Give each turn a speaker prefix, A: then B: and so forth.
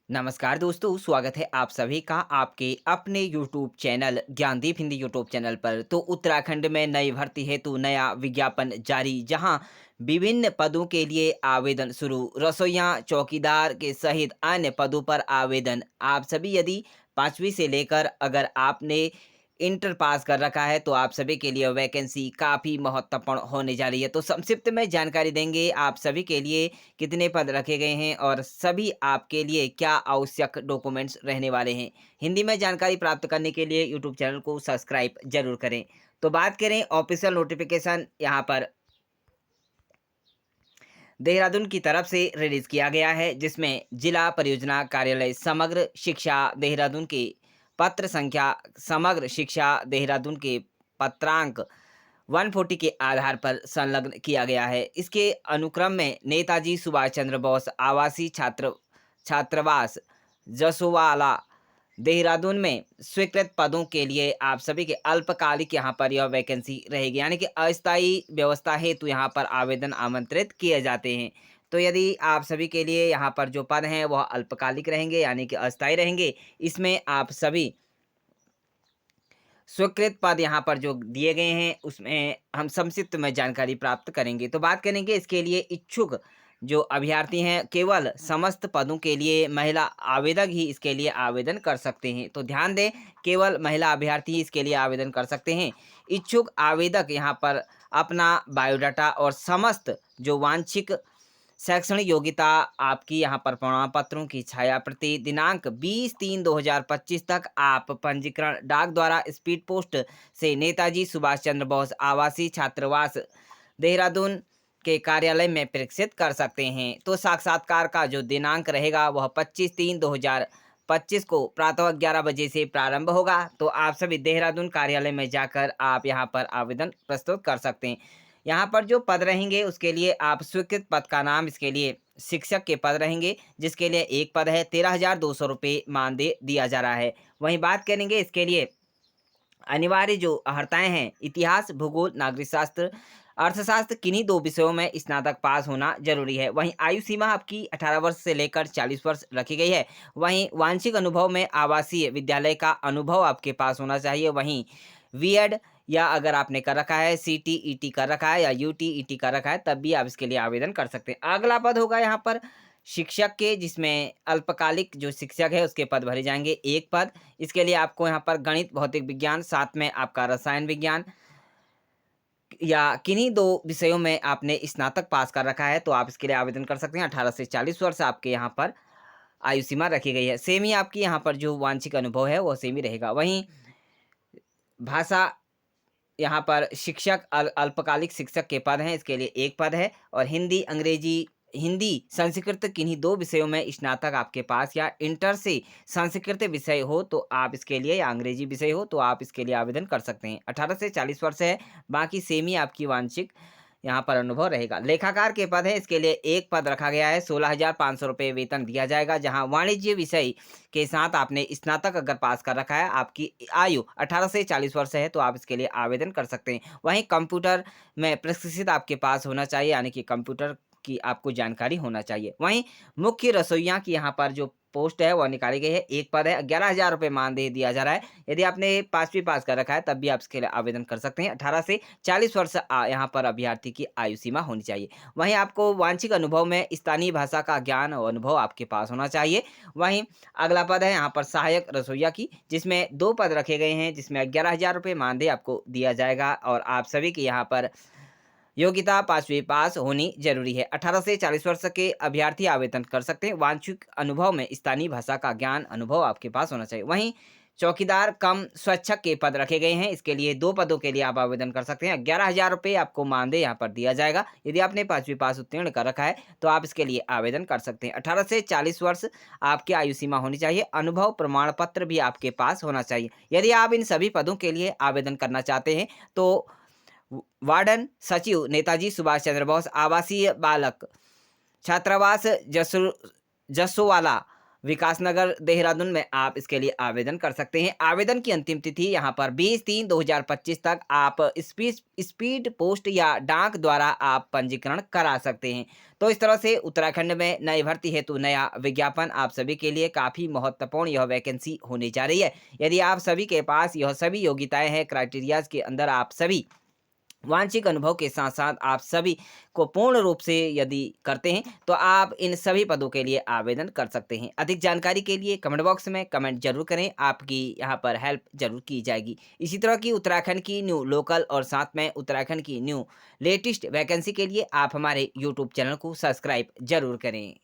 A: नमस्कार दोस्तों, स्वागत है आप सभी का आपके अपने YouTube channel Gyandeep Hindi YouTube channel पर। तो उत्तराखंड में नई भर्ती हेतु नया विज्ञापन जारी, जहां विभिन्न पदों के लिए आवेदन शुरू। रसोइया, चौकीदार के सहित अन्य पदों पर आवेदन। आप सभी यदि 5वीं से लेकर अगर आपने इंटर पास कर रखा है तो आप सभी के लिए वैकेंसी काफ़ी महत्वपूर्ण होने जा रही है। तो संक्षिप्त में जानकारी देंगे आप सभी के लिए कितने पद रखे गए हैं और सभी आपके लिए क्या आवश्यक डॉक्यूमेंट्स रहने वाले हैं। हिंदी में जानकारी प्राप्त करने के लिए यूट्यूब चैनल को सब्सक्राइब जरूर करें। तो बात करें ऑफिशियल नोटिफिकेशन, यहाँ पर देहरादून की तरफ से रिलीज किया गया है, जिसमें जिला परियोजना कार्यालय समग्र शिक्षा देहरादून के पत्र संख्या समग्र शिक्षा देहरादून के पत्रांक 140 के आधार पर संलग्न किया गया है। इसके अनुक्रम में नेताजी सुभाष चंद्र बोस आवासीय छात्रावास जसोवाला देहरादून में स्वीकृत पदों के लिए आप सभी के अल्पकालिक यहाँ पर यह वैकेंसी रहेगी, यानी कि अस्थायी व्यवस्था हेतु यहाँ पर आवेदन आमंत्रित किए जाते हैं। तो यदि आप सभी के लिए यहाँ पर जो पद हैं वह अल्पकालिक रहेंगे, यानी कि अस्थायी रहेंगे। इसमें आप सभी स्वीकृत पद यहाँ पर जो दिए गए हैं उसमें हम संक्षिप्त में जानकारी प्राप्त करेंगे। तो बात करेंगे इसके लिए इच्छुक जो अभ्यर्थी हैं, केवल समस्त पदों के लिए महिला आवेदक ही इसके लिए आवेदन कर सकते हैं। तो ध्यान दें, केवल महिला अभ्यर्थी ही इसके लिए आवेदन कर सकते हैं। इच्छुक आवेदक यहाँ पर अपना बायोडाटा और समस्त जो वांछित शैक्षणिक योग्यता, आपकी यहाँ पर प्रमाण पत्रों की छाया प्रति दिनांक 20/3/2025 तक आप पंजीकरण डाक द्वारा स्पीड पोस्ट से नेताजी सुभाष चंद्र बोस आवासीय छात्रावास देहरादून के कार्यालय में प्रेषित कर सकते हैं। तो साक्षात्कार का जो दिनांक रहेगा वह 25/3/2025 को प्रातः 11 बजे से प्रारंभ होगा। तो आप सभी देहरादून कार्यालय में जाकर आप यहाँ पर आवेदन प्रस्तुत कर सकते हैं। यहाँ पर जो पद रहेंगे उसके लिए आप स्वीकृत पद का नाम, इसके लिए शिक्षक के पद रहेंगे, जिसके लिए एक पद है। 13,200 रुपये मानदेय दिया जा रहा है। वहीं बात करेंगे इसके लिए अनिवार्य जो अर्हताएं हैं, इतिहास, भूगोल, नागरिक शास्त्र, अर्थशास्त्र, किन्हीं दो विषयों में स्नातक पास होना जरूरी है। वहीं आयु सीमा आपकी 18 वर्ष से लेकर 40 वर्ष रखी गई है। वहीं वांछिक अनुभव में आवासीय विद्यालय का अनुभव आपके पास होना चाहिए। वहीं बीएड या अगर आपने कर रखा है, सीटीईटी कर रखा है या यूटीईटी कर रखा है, तब भी आप इसके लिए आवेदन कर सकते हैं। अगला पद होगा यहाँ पर शिक्षक के, जिसमें अल्पकालिक जो शिक्षक है उसके पद भरे जाएंगे, एक पद। इसके लिए आपको यहाँ पर गणित, भौतिक विज्ञान, साथ में आपका रसायन विज्ञान या किन्हीं दो विषयों में आपने स्नातक पास कर रखा है तो आप इसके लिए आवेदन कर सकते हैं। 18 से 40 वर्ष आपके यहाँ पर आयु सीमा रखी गई है। सेम ही आपकी यहाँ पर जो वांछिक अनुभव है वो सेम ही रहेगा। वहीं भाषा, यहाँ पर शिक्षक अल्पकालिक शिक्षक के पद हैं, इसके लिए एक पद है। और हिंदी, अंग्रेजी, हिंदी संस्कृत किन्हीं दो विषयों में स्नातक आपके पास या इंटर से संस्कृत विषय हो तो आप इसके लिए, या अंग्रेजी विषय हो तो आप इसके लिए आवेदन कर सकते हैं। 18 से 40 वर्ष है। बाकी सेम ही आपकी वांछिक यहाँ पर अनुभव रहेगा। लेखाकार के पद है, इसके लिए एक पद रखा गया है। 16,500 रुपये वेतन दिया जाएगा, जहाँ वाणिज्य विषय के साथ आपने स्नातक अगर पास कर रखा है, आपकी आयु 18 से 40 वर्ष है तो आप इसके लिए आवेदन कर सकते हैं। वहीं कंप्यूटर में प्रशिक्षित आपके पास होना चाहिए, यानी कि कंप्यूटर की आपको जानकारी होना चाहिए। वहीं मुख्य रसोइया की यहाँ पर जो पोस्ट है वह निकाली गई है, एक पद है। 11,000 रुपये मानदेय दिया जा रहा है। यदि आपने 5वीं पास कर रखा है तब भी आप इसके लिए आवेदन कर सकते हैं। 18 से 40 वर्ष यहाँ पर अभ्यर्थी की आयु सीमा होनी चाहिए। वहीं आपको वांछिक अनुभव में स्थानीय भाषा का ज्ञान और अनुभव आपके पास होना चाहिए। वहीं अगला पद है यहाँ पर सहायक रसोइया की, जिसमें दो पद रखे गए हैं, जिसमें 11,000 रुपये मानदेय आपको दिया जाएगा। और आप सभी की यहाँ पर योग्यता 5वीं पास होनी जरूरी है। 18 से 40 वर्ष के अभ्यर्थी आवेदन कर सकते हैं। वांछित अनुभव में स्थानीय भाषा का ज्ञान अनुभव आपके पास होना चाहिए। वहीं चौकीदार कम स्वच्छक के पद रखे गए हैं, इसके लिए दो पदों के लिए आप आवेदन कर सकते हैं। 11,000 रुपये आपको मानदेय यहाँ पर दिया जाएगा। यदि आपने 5वीं पास उत्तीर्ण कर रखा है तो आप इसके लिए आवेदन कर सकते हैं। 18 से 40 वर्ष आपकी आयु सीमा होनी चाहिए। अनुभव प्रमाण पत्र भी आपके पास होना चाहिए। यदि आप इन सभी पदों के लिए आवेदन करना चाहते हैं तो वार्डन सचिव नेताजी सुभाष चंद्र बोस आवासीय बालक छात्रावास जसोवाला विकासनगर, देहरादून में आप इसके लिए आवेदन कर सकते हैं। आवेदन की अंतिम तिथि यहाँ पर 20/3/2025 तक आप स्पीड पोस्ट या डाक द्वारा आप पंजीकरण करा सकते हैं। तो इस तरह से उत्तराखंड में नई भर्ती हेतु नया विज्ञापन आप सभी के लिए काफ़ी महत्वपूर्ण यह वैकेंसी होने जा रही है। यदि आप सभी के पास यह सभी योग्यताएँ हैं, क्राइटेरियाज़ के अंदर आप सभी वांछित अनुभव के साथ-साथ आप सभी को पूर्ण रूप से यदि करते हैं, तो आप इन सभी पदों के लिए आवेदन कर सकते हैं। अधिक जानकारी के लिए कमेंट बॉक्स में कमेंट ज़रूर करें, आपकी यहाँ पर हेल्प ज़रूर की जाएगी। इसी तरह की उत्तराखंड की न्यू लोकल और साथ में उत्तराखंड की न्यू लेटेस्ट वैकेंसी के लिए आप हमारे यूट्यूब चैनल को सब्सक्राइब ज़रूर करें।